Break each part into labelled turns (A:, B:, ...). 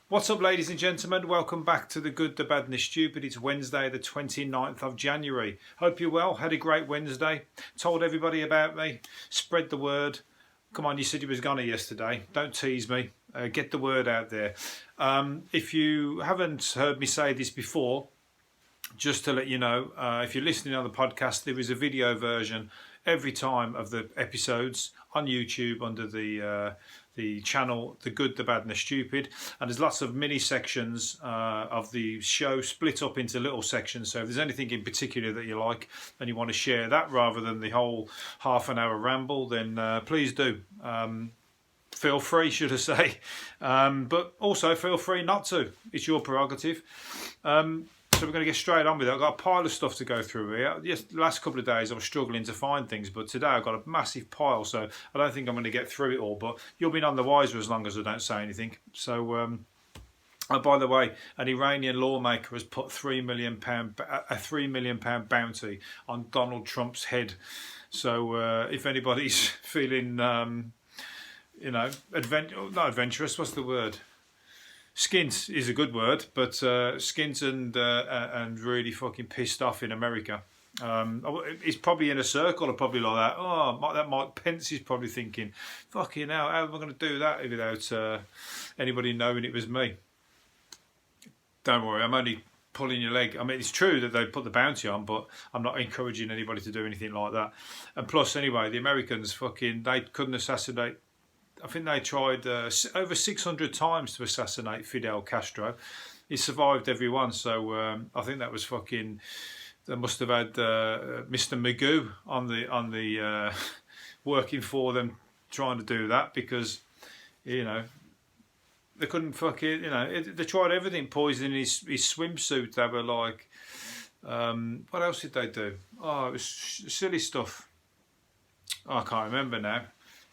A: What's up, ladies and gentlemen? Welcome back to The Good, The Bad and The Stupid. It's Wednesday, the 29th of January. Hope you're well. Had a great Wednesday. Told everybody about me. Spread the word. Come on, you said you was gonna yesterday. Don't tease me. Get the word out there. If you haven't heard me say this before, just to let you know, if you're listening on the podcast, there is a video version every time of the episodes on YouTube under the channel The Good, The Bad and The Stupid, and there's lots of mini sections of the show split up into little sections. So if there's anything in particular that you like and you want to share that rather than the whole half an hour ramble, then please do. Feel free, should I say, but also feel free not to. It's your prerogative. So we're going to get straight on with it. I've got a pile of stuff to go through here. Yes, the last couple of days I was struggling to find things, but today I've got a massive pile, so I don't think I'm going to get through it all, but you'll be none the wiser as long as I don't say anything. So, oh, by the way, an Iranian lawmaker has put a £3 million bounty on Donald Trump's head. So if anybody's feeling, not adventurous, what's the word? Skint is a good word, but skint and really fucking pissed off in America. He's probably in a circle or probably like that. Oh, that Mike Pence is probably thinking, fucking hell, how am I going to do that without anybody knowing it was me? Don't worry, I'm only pulling your leg. I mean, it's true that they put the bounty on, but I'm not encouraging anybody to do anything like that. And plus, anyway, the Americans they couldn't assassinate. I think they tried over 600 times to assassinate Fidel Castro. He survived every one, so I think that was fucking. They must have had Mr. Magoo on the working for them, trying to do that because they couldn't fucking they tried everything, poisoning his swimsuit. They were like, what else did they do? Oh, it was silly stuff. I can't remember now.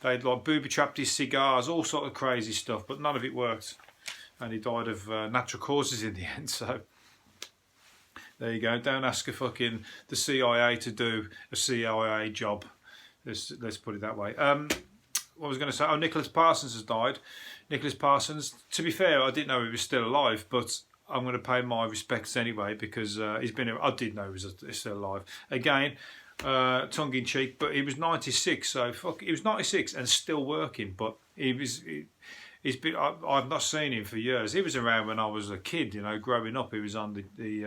A: They'd like booby-trapped his cigars, all sort of crazy stuff, but none of it worked. And he died of natural causes in the end, so there you go. Don't ask the CIA to do a CIA job. Let's put it that way. What was I going to say? Oh, Nicolas Parsons has died. Nicolas Parsons, to be fair, I didn't know he was still alive, but I'm going to pay my respects anyway because I did know he was still alive. Again, tongue in cheek, but he was 96, so he was 96 and still working. But he's been. I've not seen him for years. He was around when I was a kid, growing up. He was on the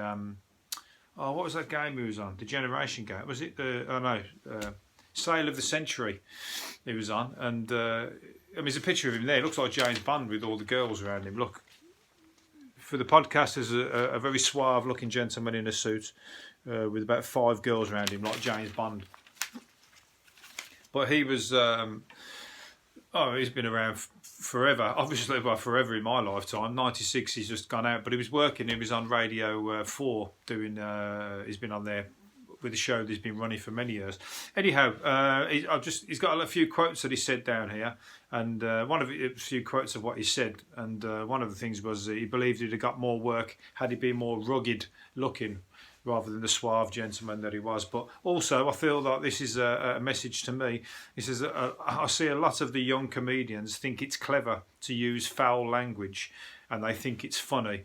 A: what was that game he was on? The Generation game, was it? Sale of the Century. He was on, and there's a picture of him there. It looks like James Bond with all the girls around him. Look, for the podcast, there's a very suave-looking gentleman in a suit. With about 5 girls around him, like James Bond. But he was, he's been around forever. Obviously, forever in my lifetime. 96, he's just gone out. But he was working. He was on Radio 4 doing. He's been on there with a show that's been running for many years. Anyhow, he's got a few quotes that he said down here, and a few quotes of what he said. And one of the things was he believed he'd have got more work had he been more rugged looking, rather than the suave gentleman that he was. But also, I feel like this is a message to me. He says, I see a lot of the young comedians think it's clever to use foul language, and they think it's funny.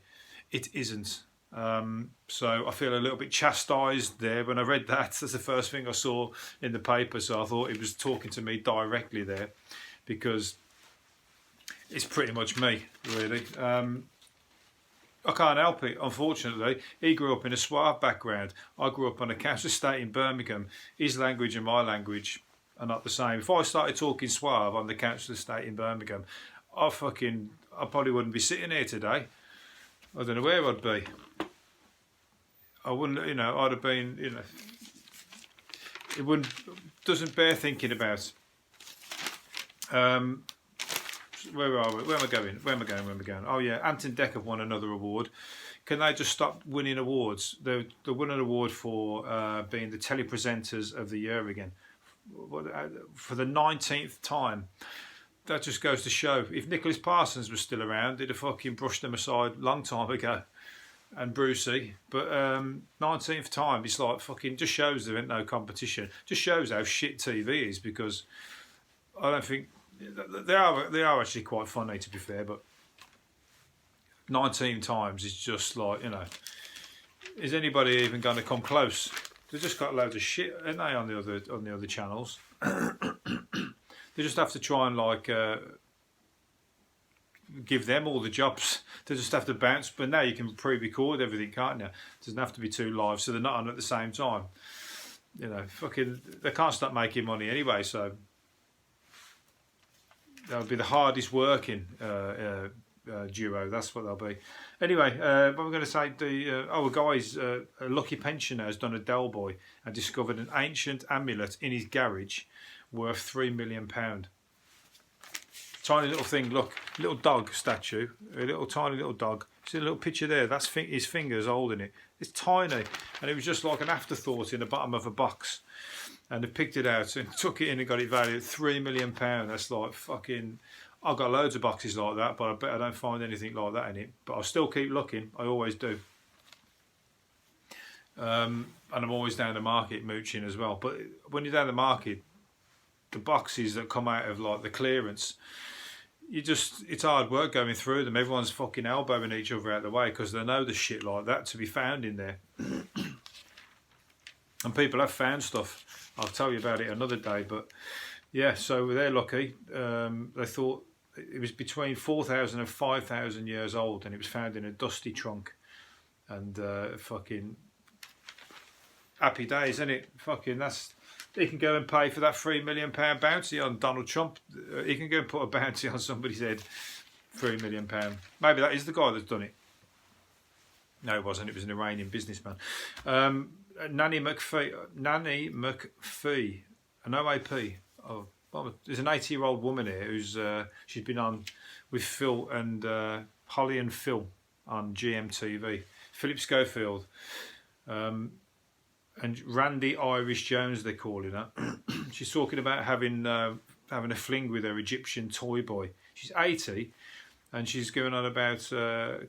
A: It isn't. So I feel a little bit chastised there when I read that. That's the first thing I saw in the paper, so I thought he was talking to me directly there, because it's pretty much me, really. I can't help it, unfortunately. He grew up in a suave background. I grew up on a council estate in Birmingham. His language and my language are not the same. If I started talking suave on the council estate in Birmingham, I probably wouldn't be sitting here today. I don't know where I'd be. I wouldn't, I'd have been, it doesn't bear thinking about. Where are we? Where am I going? Oh yeah, Anton Dec have won another award. Can they just stop winning awards? They won an award for being the telepresenters of the year again, for the 19th time. That just goes to show, if Nicolas Parsons was still around, he'd have fucking brushed them aside long time ago. And Brucey, but 19th time, it's like fucking just shows there ain't no competition. Just shows how shit TV is, because I don't think they are actually quite funny, to be fair, but 19 times is just like, is anybody even going to come close? They've just got loads of shit, ain't they, on the other channels? They just have to try and like give them all the jobs. They just have to bounce. But now you can pre-record everything, can't you? It doesn't have to be 2 live, so they're not on at the same time. They can't stop making money anyway. So that'll be the hardest working duo. That's what they'll be. Anyway, what we're going to say, a guy's a lucky pensioner has done a Del Boy and discovered an ancient amulet in his garage worth £3 million. Tiny little thing, look, little dog statue, a tiny little dog. See the little picture there? That's his fingers holding it. It's tiny, and it was just like an afterthought in the bottom of a box. And they picked it out and took it in and got it valued at £3 million. That's like fucking. I've got loads of boxes like that, but I bet I don't find anything like that in it. But I'll still keep looking. I always do. And I'm always down the market mooching as well. But when you're down the market, the boxes that come out of like the clearance, it's hard work going through them. Everyone's fucking elbowing each other out the way because they know the shit like that to be found in there. And people have found stuff. I'll tell you about it another day. But yeah, so they're lucky. They thought it was between 4,000 and 5,000 years old, and it was found in a dusty trunk. And fucking happy days, isn't it? Fucking that's. He can go and pay for that £3 million bounty on Donald Trump. He can go and put a bounty on somebody's head. £3 million. Maybe that is the guy that's done it. No, it wasn't. It was an Iranian businessman. Nanny McPhee, an OAP. Oh, well, there's an 80-year-old woman here who's she's been on with Phil and Holly and Phil on GMTV. Philip Schofield. And Randy Irish Jones, they're calling her. She's talking about having a fling with her Egyptian toy boy. She's 80, and she's going on about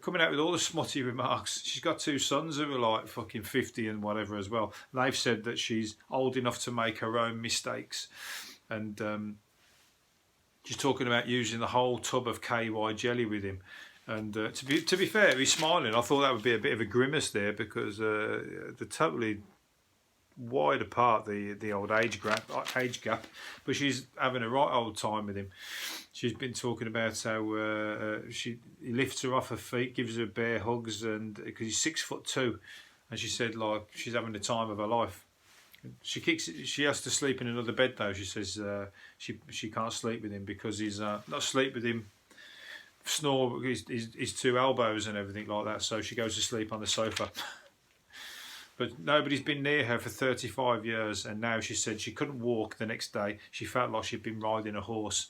A: coming out with all the smutty remarks. She's got 2 sons who are like fucking 50 and whatever as well. And they've said that she's old enough to make her own mistakes, and she's talking about using the whole tub of KY jelly with him. And to be fair, he's smiling. I thought that would be a bit of a grimace there because they're totally wide apart, the old age gap, but she's having a right old time with him. She's been talking about how he lifts her off her feet, gives her bear hugs, and because he's 6'2", and she said like she's having the time of her life. She has to sleep in another bed though. She says she can't sleep with him because he's not sleep with him. Snore his 2 elbows and everything like that. So she goes to sleep on the sofa. But nobody's been near her for 35 years, and now she said she couldn't walk the next day. She felt like she'd been riding a horse.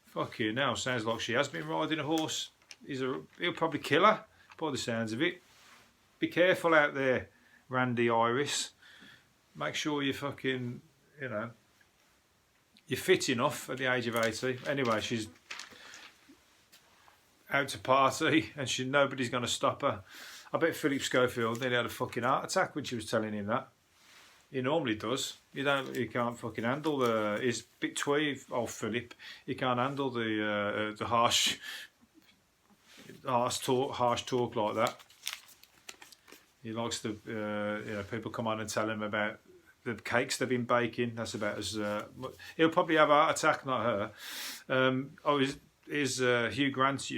A: Fuck you now, sounds like she has been riding a horse. He'll probably kill her, by the sounds of it. Be careful out there, Randy Iris. Make sure you fucking, you're fit enough at the age of 80. Anyway, she's out to party, and nobody's going to stop her. I bet Philip Schofield nearly had a fucking heart attack when she was telling him that. He normally does. He can't fucking handle he's a bit twee, old Philip. He can't handle the harsh talk like that. He likes people come on and tell him about the cakes they've been baking. That's about as he'll probably have a heart attack, not her. Hugh Grant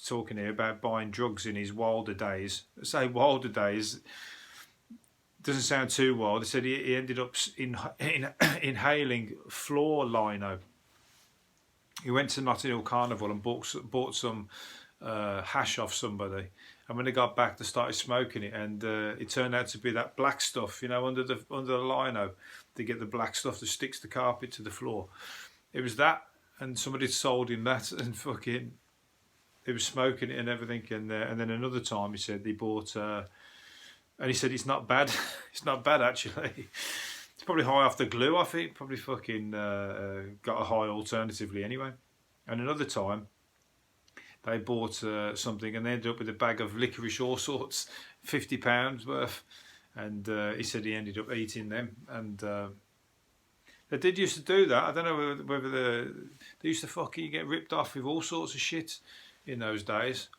A: talking here about buying drugs in his wilder days. I say wilder days doesn't sound too wild. They said he ended up inhaling floor lino. He went to Notting Hill Carnival and bought some hash off somebody, and when they got back they started smoking it, and it turned out to be that black stuff, under the lino. They get the black stuff that sticks the carpet to the floor. It was that, and somebody sold him that, and fucking he was smoking it and everything. And then another time he said he bought, and he said it's not bad. It's not bad actually. It's probably high off the glue off it. Probably fucking got a high alternatively anyway. And another time they bought something and they ended up with a bag of licorice all sorts, £50 worth. And he said he ended up eating them. And they did used to do that. I don't know whether they used to fucking get ripped off with all sorts of shit in those days.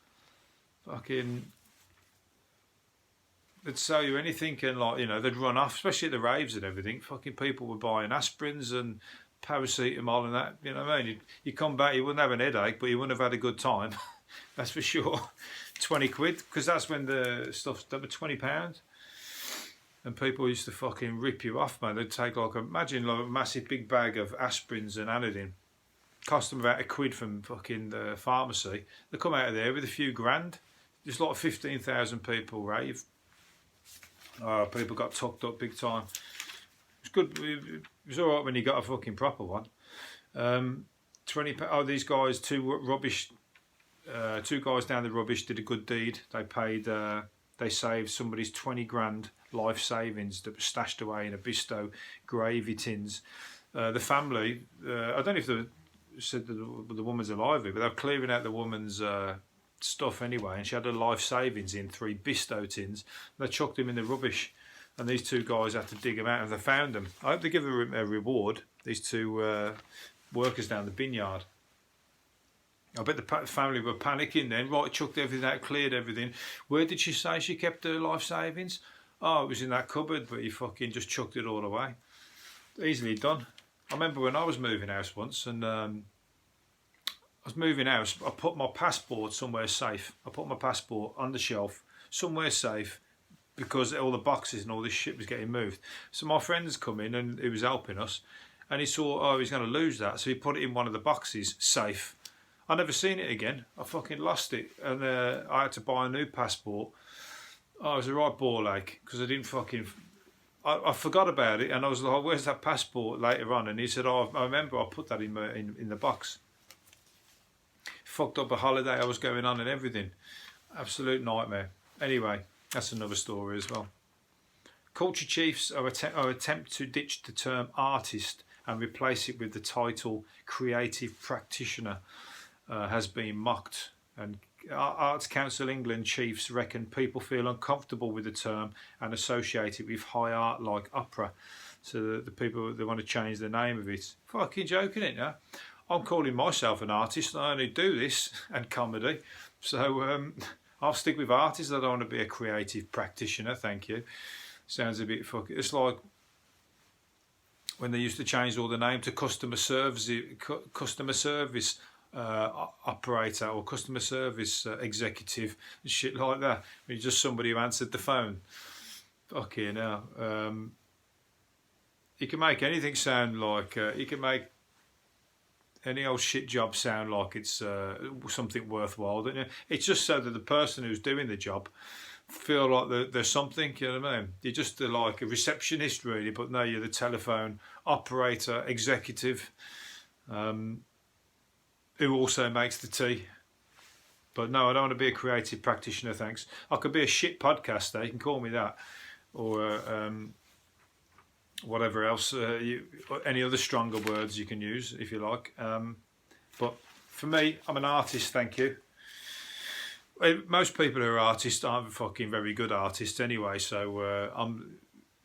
A: fucking, they'd sell you anything, and like, you know, they'd run off, especially at the raves and everything. Fucking people were buying aspirins and paracetamol and that, you know what I mean? You come back, you wouldn't have an headache, but you wouldn't have had a good time. That's for sure. 20 quid, because that's when the stuff, that were £20. And people used to fucking rip you off, man. They'd take like imagine like a massive big bag of aspirins and Anodin. Cost them about £1 from fucking the pharmacy. They come out of there with a few grand. Just like 15,000 people rave. Oh, people got tucked up big time. It was good. It was all right when you got a fucking proper one. 20. Oh, these guys, two guys down the rubbish did a good deed. They paid. They saved somebody's 20 grand life savings that was stashed away in a Bisto gravy tins. The family, I don't know if they said that the woman's alive, but they were clearing out the woman's stuff anyway, and she had her life savings in 3 Bisto tins. They chucked them in the rubbish, and these two guys had to dig them out, and they found them. I hope they give them a reward, these two workers down the bin yard. I bet the family were panicking then. Right, chucked everything out, cleared everything. Where did she say she kept her life savings? Oh, it was in that cupboard, but you fucking just chucked it all away. Easily done. I remember when I was moving house once, and I was moving house, I put my passport somewhere safe. I put my passport on the shelf, somewhere safe, because all the boxes and all this shit was getting moved. So my friend's come in, and he was helping us, and he saw, oh, he's going to lose that, so he put it in one of the boxes, safe. I never seen it again. I fucking lost it, and I had to buy a new passport. Oh, it was a right ball ache, because I didn't fucking... I forgot about it, and I was like, where's that passport later on? And he said, oh, I remember, I put that in the box. Fucked up a holiday I was going on and everything. Absolute nightmare. Anyway, that's another story as well. Culture chiefs are attempt to ditch the term artist and replace it with the title creative practitioner has been mocked. And Arts Council England chiefs reckon people feel uncomfortable with the term and associate it with high art like opera. So the people, they want to change the name of it. Fucking joking it now. I'm calling myself an artist. I only do this and comedy. So I'll stick with artist. I don't want to be a creative practitioner, thank you. Sounds a bit fucking... It's like when they used to change all the name to customer service operator or customer service executive and shit like that. When you're just somebody who answered the phone. Fucking hell. You can make anything sound like... you can make any old shit job sound like it's something worthwhile, don't you? It's just so that the person who's doing the job feel like there's something, you know what I mean? You're just like a receptionist really, but no, you're the telephone operator, executive, who also makes the tea. But no, I don't want to be a creative practitioner, thanks. I could be a shit podcaster, you can call me that, or whatever else, any other stronger words you can use if you like. But for me, I'm an artist, thank you. Most people who are artists aren't fucking very good artists anyway, so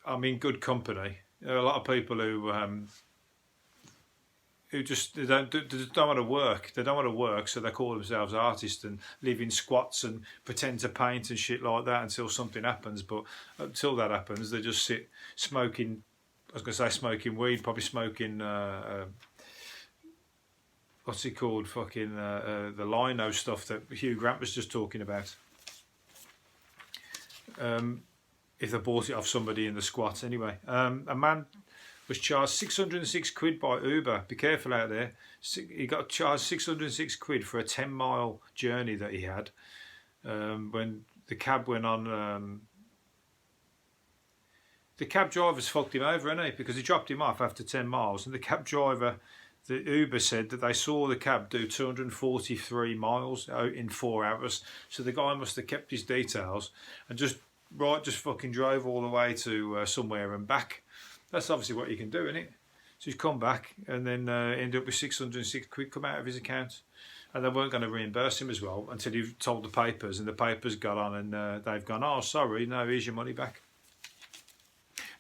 A: I'm in good company. There are a lot of people who just they don't want to work. They don't want to work, so they call themselves artists and live in squats and pretend to paint and shit like that until something happens. But until that happens, they just sit smoking. I was going to say smoking weed, probably smoking. What's it called? Fucking the lino stuff that Hugh Grant was just talking about. If they bought it off somebody in the squat, anyway. A man was charged 606 quid by Uber. Be careful out there. He got charged 606 quid for a 10-mile journey that he had. When the cab went on... the cab driver's fucked him over, hasn't he? Because he dropped him off after 10 miles. And the cab driver, the Uber said that they saw the cab do 243 miles out in 4 hours. So the guy must have kept his details and just fucking drove all the way to somewhere and back. That's obviously what you can do, isn't it? So he's come back and then ended up with 606 quid come out of his account. And they weren't going to reimburse him as well until he told the papers. And the papers got on and they've gone, oh, sorry, no, here's your money back.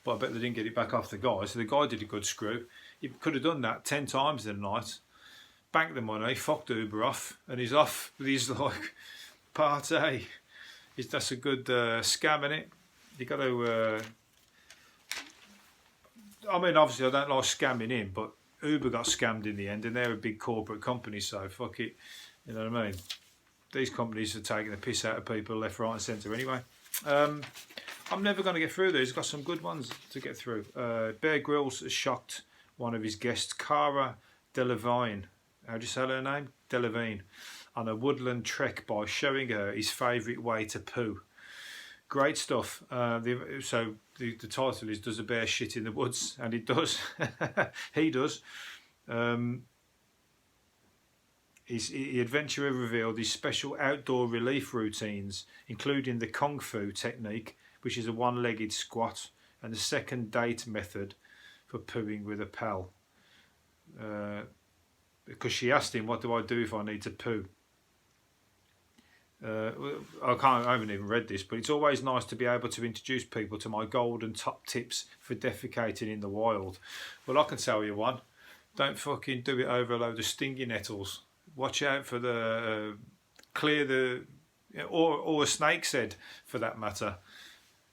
A: But I bet they didn't get it back off the guy. So the guy did a good screw. He could have done that 10 times in a night. Banked the money, fucked Uber off. And he's off with his like party. That's a good scam, innit? You got to. I mean, obviously, I don't like scamming him, but Uber got scammed in the end, and they're a big corporate company, so fuck it. You know what I mean? These companies are taking the piss out of people left, right, and centre anyway. I'm never going to get through these. Got some good ones to get through. Bear Grylls has shocked one of his guests, Cara Delevingne. How do you say her name? Delevingne. On a woodland trek by showing her his favourite way to poo. Great stuff. So the title is "Does a Bear Shit in the Woods?" And it does. He does. The adventurer revealed his special outdoor relief routines, including the Kung Fu technique, which is a one-legged squat, and the second date method for pooing with a pal. Because she asked him, "What do I do if I need to poo?" I haven't even read this, but it's always nice to be able to introduce people to my golden top tips for defecating in the wild. Well, I can tell you one. Don't fucking do it over a load of stinging nettles. Watch out for the clear the or a snake's head for that matter.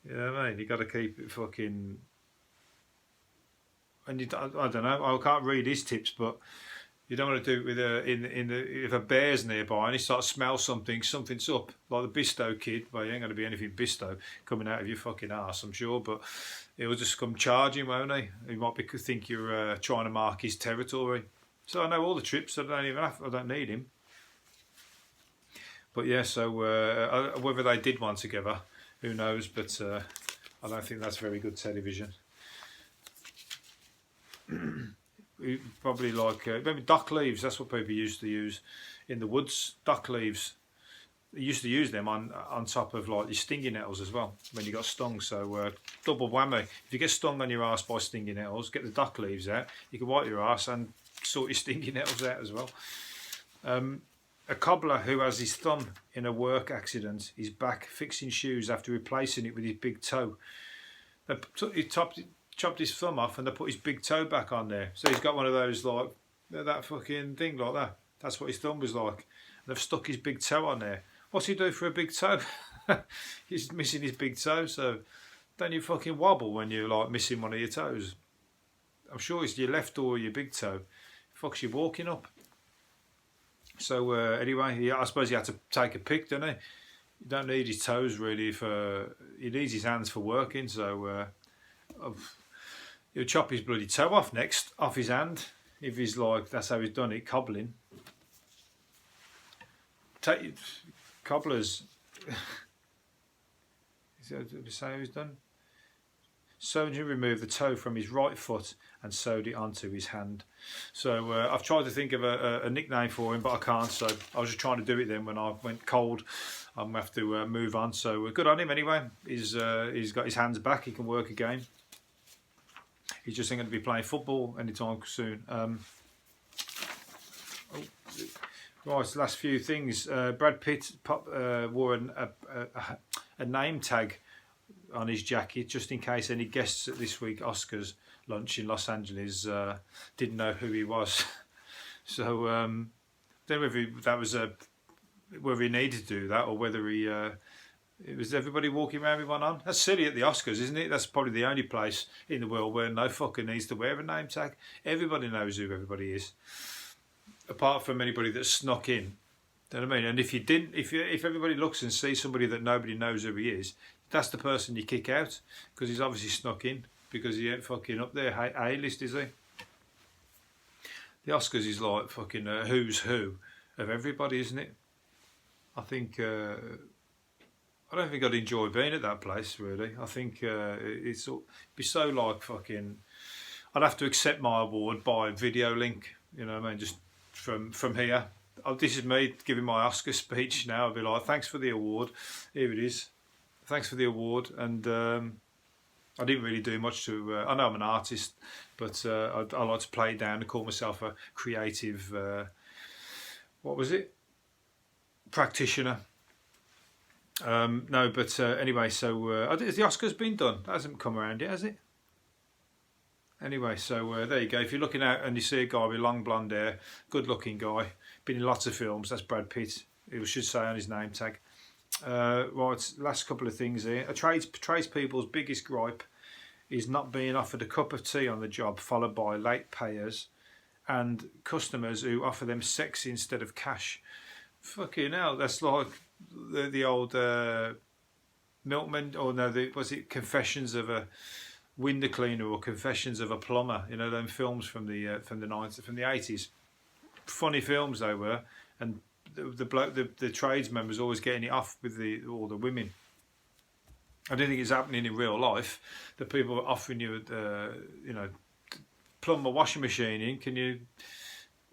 A: You know what I mean? You got to keep it fucking. And I don't know. I can't read his tips, but you don't want to do it with if a bear's nearby and he starts to smell something's up, like the Bisto kid. Well, you ain't going to be anything Bisto coming out of your fucking ass, I'm sure, but he'll just come charging, won't he? He might think you're trying to mark his territory. So I know all the trips. I don't need him. But yeah, so whether they did one together, who knows? But I don't think that's very good television. Probably like maybe duck leaves. That's what people used to use in the woods. Duck leaves. They used to use them on top of like your stinging nettles as well when you got stung. So double whammy. If you get stung on your ass by stinging nettles, get the duck leaves out. You can wipe your ass and sort your stinging nettles out as well. A cobbler who has his thumb in a work accident is back fixing shoes after replacing it with his big toe. He chopped his thumb off and they put his big toe back on there. So he's got one of those like that fucking thing like that. That's what his thumb was like. And they've stuck his big toe on there. What's he do for a big toe? He's missing his big toe. So don't you fucking wobble when you're like missing one of your toes? I'm sure it's your left or your big toe. Fucks you walking up. So anyway, I suppose he had to take a pick, didn't he? You don't need his toes really he needs his hands for working. So he'll chop his bloody toe off next, off his hand. If he's like, that's how he's done it, cobbling. Cobblers. Is that what say how he's done? Surgeon removed the toe from his right foot and sewed it onto his hand. So I've tried to think of a nickname for him, but I can't. So I was just trying to do it then when I went cold. I'm going to have to move on. So good on him anyway. He's got his hands back. He can work again. He's just ain't going to be playing football anytime soon. Right, last few things. Brad Pitt wore a name tag on his jacket just in case any guests at this week's Oscars lunch in Los Angeles didn't know who he was. So don't know whether he needed to do that or whether he it was everybody walking around with one on. That's silly at the Oscars, isn't it? That's probably the only place in the world where no fucker needs to wear a name tag. Everybody knows who everybody is, apart from anybody that's snuck in. Do you know what I mean? And if you didn't, if everybody looks and sees somebody that nobody knows who he is, that's the person you kick out because he's obviously snuck in because he ain't fucking up there A-list, is he? The Oscars is like fucking who's who of everybody, isn't it? I think. I don't think I'd enjoy being at that place, really. I think it'd be so like fucking. I'd have to accept my award by video link, you know what I mean? Just from here. This is me giving my Oscar speech now. I'd be like, thanks for the award. Here it is. Thanks for the award. And I didn't really do much to. I know I'm an artist, but I like to play it down and call myself a creative. What was it? Practitioner. No, but anyway, so has the Oscars been done? That hasn't come around yet, has it? Anyway, so there you go. If you're looking out and you see a guy with long blonde hair, good looking guy, been in lots of films, that's Brad Pitt. It should say on his name tag. Right, last couple of things here. Tradespeople's biggest gripe is not being offered a cup of tea on the job, followed by late payers and customers who offer them sex instead of cash. Fucking hell, that's like the old milkman, or no, was it Confessions of a Window Cleaner or Confessions of a Plumber? You know, them films from the 90s, from the 80s. Funny films they were, and the tradesman was always getting it off with all the women. I don't think it's happening in real life. The people are offering you, plumb my washing machine in. Can you,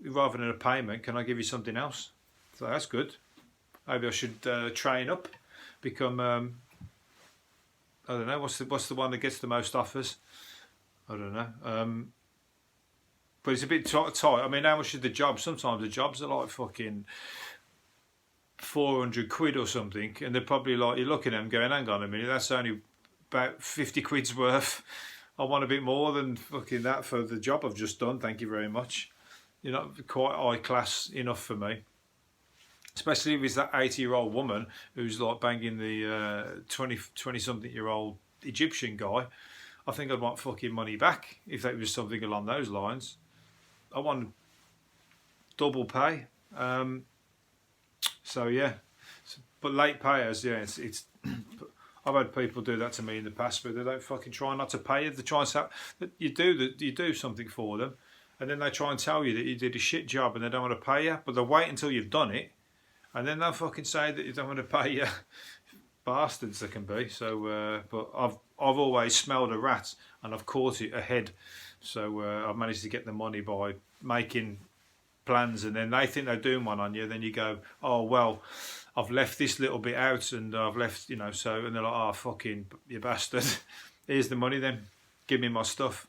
A: rather than a payment, can I give you something else? So that's good. Maybe I should train up, become. I don't know. What's the one that gets the most offers? I don't know. But it's a bit tight. I mean, how much is the job? Sometimes the jobs are like fucking 400 quid or something, and they're probably like, you're looking at them going, hang on a minute, that's only about 50 quid's worth. I want a bit more than fucking that for the job I've just done, thank you very much. You're not quite high class enough for me. Especially if it's that 80-year-old woman who's like banging the 20-something-year-old Egyptian guy. I think I'd want fucking money back if that was something along those lines. I want double pay. So yeah, but late payers, yeah, it's I've had people do that to me in the past, but they don't fucking try not to pay you. They try and say that you do something for them, and then they try and tell you that you did a shit job and they don't want to pay you, but they wait until you've done it, and then they'll fucking say that you don't want to pay you. Bastards they can be. So, but I've always smelled a rat and I've caught it ahead. So I've managed to get the money by making plans, and then they think they're doing one on you. Then you go, oh well, I've left this little bit out, and I've left, so, and they're like, oh fucking you bastard, here's the money then, give me my stuff.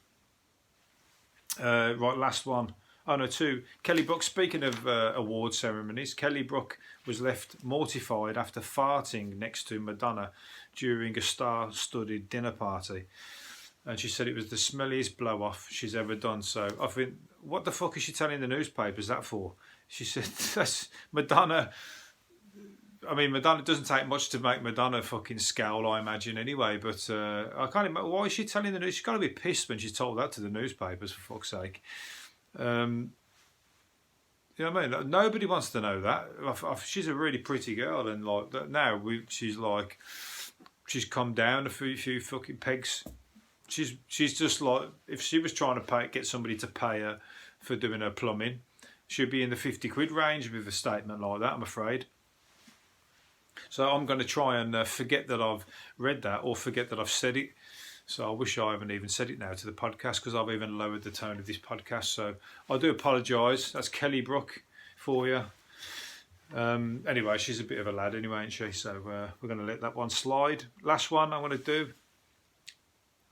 A: Right, last one. Oh no, two. Kelly Brook, speaking of award ceremonies, Kelly Brook was left mortified after farting next to Madonna during a star-studded dinner party. And she said it was the smelliest blow-off she's ever done. So I think, what the fuck is she telling the newspapers that for? She said, that's Madonna. I mean, Madonna, doesn't take much to make Madonna fucking scowl, I imagine, anyway. But I can't imagine, why is she telling the news? She's got to be pissed when she's told that to the newspapers, for fuck's sake. You know what I mean? Nobody wants to know that. She's a really pretty girl, and like now she's come down a few fucking pegs. She's just like, if she was trying to get somebody to pay her for doing her plumbing, she'd be in the 50 quid range with a statement like that, I'm afraid. So I'm going to try and forget that I've read that, or forget that I've said it. So I wish I haven't even said it now to the podcast, because I've even lowered the tone of this podcast. So I do apologise. That's Kelly Brook for you. Anyway, she's a bit of a lad anyway, isn't she? So we're going to let that one slide. Last one I want to do.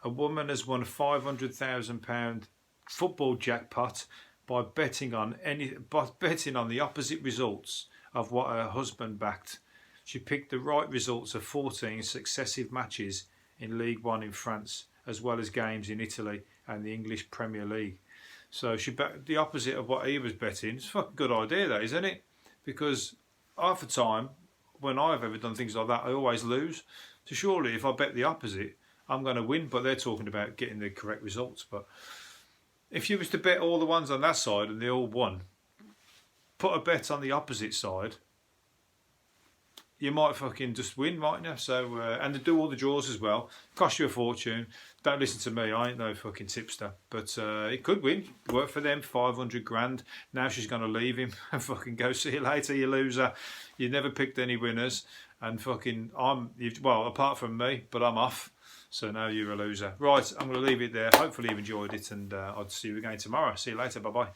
A: A woman has won a £500,000 football jackpot by betting on the opposite results of what her husband backed. She picked the right results of 14 successive matches in League One in France, as well as games in Italy and the English Premier League. So she backed the opposite of what he was betting. It's a fucking good idea, that, isn't it? Because half the time, when I've ever done things like that, I always lose. So surely if I bet the opposite, I'm going to win. But they're talking about getting the correct results. But if you was to bet all the ones on that side and they all won, put a bet on the opposite side, you might fucking just win, mightn't you? So, and they do all the draws as well. Cost you a fortune. Don't listen to me. I ain't no fucking tipster. But it could win. Work for them. 500 grand. Now she's going to leave him and fucking go, see you later, you loser. You never picked any winners. And fucking, well, apart from me, but I'm off. So now you're a loser. Right, I'm going to leave it there. Hopefully you've enjoyed it, and I'll see you again tomorrow. See you later. Bye-bye.